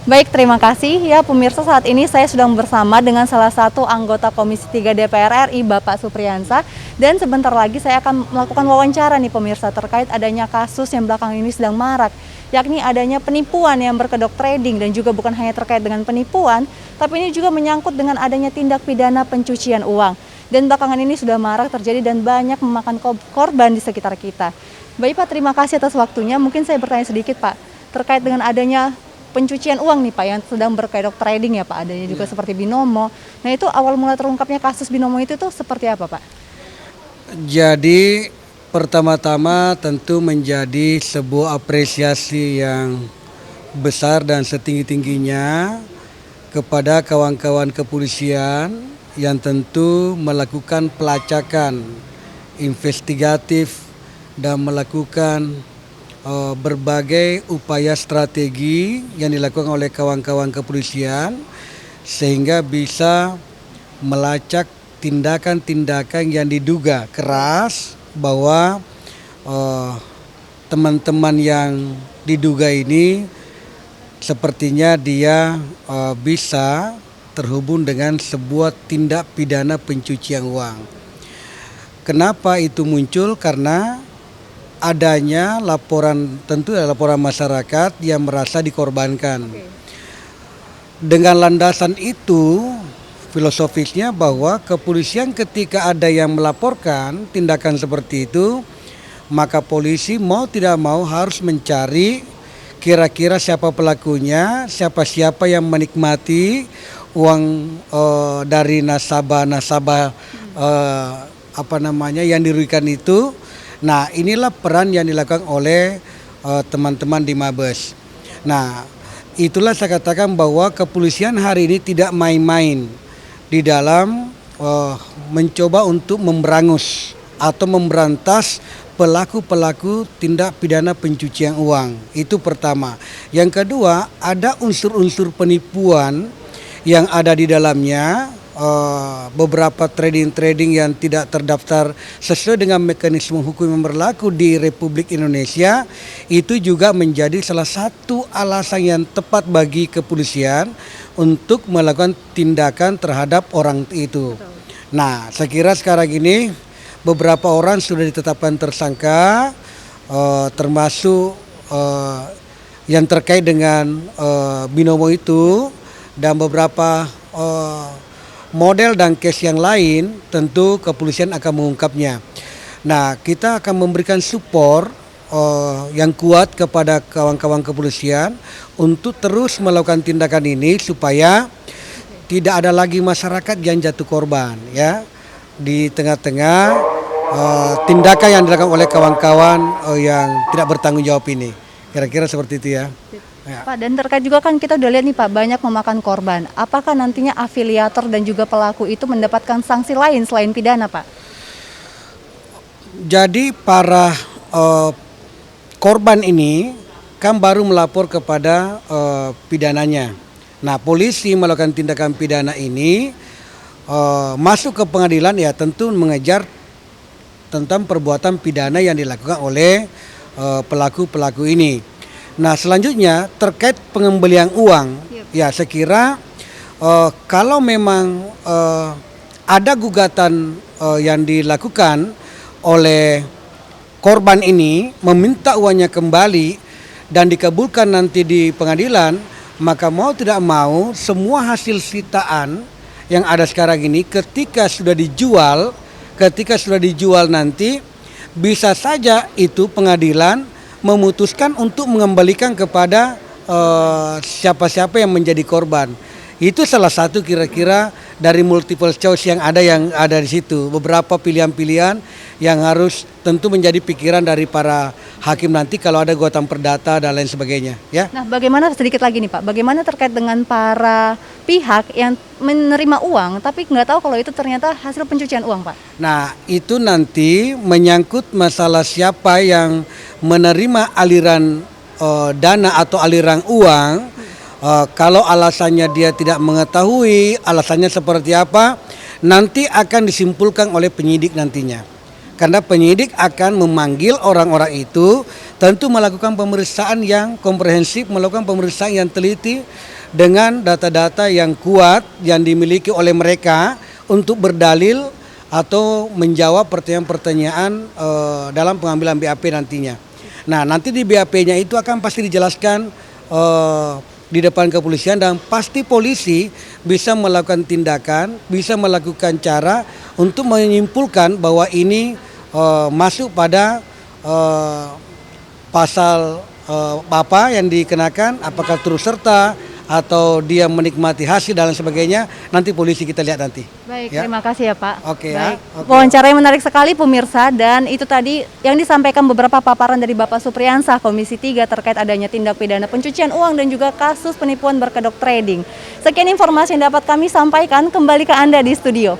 Baik, terima kasih. Ya, pemirsa, saat ini saya sedang bersama dengan salah satu anggota Komisi 3 DPR RI, Bapak Supriyansa. Dan sebentar lagi saya akan melakukan wawancara nih pemirsa terkait adanya kasus yang belakangan ini sedang marak, yakni adanya penipuan yang berkedok trading dan juga bukan hanya terkait dengan penipuan, tapi ini juga menyangkut dengan adanya tindak pidana pencucian uang. Dan belakangan ini sudah marak terjadi dan banyak memakan korban di sekitar kita. Baik Pak, terima kasih atas waktunya. Mungkin saya bertanya sedikit Pak, terkait dengan adanya pencucian uang nih Pak yang sedang berkedok trading ya Pak, adanya juga seperti binomo. Nah itu awal mula terungkapnya kasus binomo itu tuh seperti apa Pak? Jadi pertama-tama tentu menjadi sebuah apresiasi yang besar dan setinggi-tingginya kepada kawan-kawan kepolisian yang tentu melakukan pelacakan investigatif dan melakukan berbagai upaya strategi yang dilakukan oleh kawan-kawan kepolisian sehingga bisa melacak tindakan-tindakan yang diduga keras bahwa teman-teman yang diduga ini sepertinya dia bisa terhubung dengan sebuah tindak pidana pencucian uang. Kenapa itu muncul? Karena adanya laporan, tentu adalah laporan masyarakat yang merasa dikorbankan. Dengan landasan itu, filosofisnya bahwa kepolisian ketika ada yang melaporkan tindakan seperti itu, maka polisi mau tidak mau harus mencari kira-kira siapa pelakunya, siapa-siapa yang menikmati uang dari nasabah-nasabah yang dirugikan itu. Nah, inilah peran yang dilakukan oleh teman-teman di Mabes. Nah, itulah saya katakan bahwa kepolisian hari ini tidak main-main di dalam mencoba untuk memberangus atau memberantas pelaku-pelaku tindak pidana pencucian uang. Itu pertama. Yang kedua, ada unsur-unsur penipuan yang ada di dalamnya. Beberapa trading yang tidak terdaftar sesuai dengan mekanisme hukum yang berlaku di Republik Indonesia itu juga menjadi salah satu alasan yang tepat bagi kepolisian untuk melakukan tindakan terhadap orang itu. Nah, saya kira sekarang ini beberapa orang sudah ditetapkan tersangka, termasuk yang terkait dengan binomo itu, dan beberapa model dan case yang lain tentu kepolisian akan mengungkapnya. Nah, kita akan memberikan support yang kuat kepada kawan-kawan kepolisian untuk terus melakukan tindakan ini supaya tidak ada lagi masyarakat yang jatuh korban ya di tengah-tengah tindakan yang dilakukan oleh kawan-kawan yang tidak bertanggung jawab ini. Kira-kira seperti itu ya. Ya. Pak, dan terkait juga kan kita udah lihat nih Pak, banyak memakan korban. Apakah nantinya afiliator dan juga pelaku itu mendapatkan sanksi lain selain pidana Pak? Jadi para korban ini kan baru melapor kepada pidananya. Nah, polisi melakukan tindakan pidana ini masuk ke pengadilan ya tentu mengejar tentang perbuatan pidana yang dilakukan oleh pelaku-pelaku ini. Nah, selanjutnya terkait pengembalian uang, ya saya kira kalau memang ada gugatan yang dilakukan oleh korban ini meminta uangnya kembali dan dikabulkan nanti di pengadilan, maka mau tidak mau semua hasil sitaan yang ada sekarang ini ketika sudah dijual nanti bisa saja itu pengadilan memutuskan untuk mengembalikan kepada siapa-siapa yang menjadi korban. Itu salah satu kira-kira dari multiple choice yang ada di situ. Beberapa pilihan-pilihan yang harus tentu menjadi pikiran dari para hakim nanti kalau ada gugatan perdata dan lain sebagainya. Ya. Nah, bagaimana sedikit lagi nih Pak, bagaimana terkait dengan para pihak yang menerima uang tapi nggak tahu kalau itu ternyata hasil pencucian uang Pak? Nah, itu nanti menyangkut masalah siapa yang menerima aliran dana atau aliran uang. Kalau alasannya dia tidak mengetahui alasannya seperti apa, nanti akan disimpulkan oleh penyidik nantinya. karena penyidik akan memanggil orang-orang itu, tentu melakukan pemeriksaan yang komprehensif, melakukan pemeriksaan yang teliti dengan data-data yang kuat yang dimiliki oleh mereka untuk berdalil atau menjawab pertanyaan-pertanyaan dalam pengambilan BAP nantinya. Nah, nanti di BAP-nya itu akan pasti dijelaskan di depan kepolisian, dan pasti polisi bisa melakukan tindakan, bisa melakukan cara untuk menyimpulkan bahwa ini masuk pada pasal apa yang dikenakan, apakah turut serta atau dia menikmati hasil dan lain sebagainya. Nanti polisi kita lihat nanti. Baik, Ya. terima kasih ya Pak. Oke Baik. ya. Oke. Wawancara yang menarik sekali pemirsa, dan itu tadi yang disampaikan beberapa paparan dari Bapak Supriyansah Komisi 3 terkait adanya tindak pidana pencucian uang dan juga kasus penipuan berkedok trading. Sekian informasi yang dapat kami sampaikan, kembali ke Anda di studio.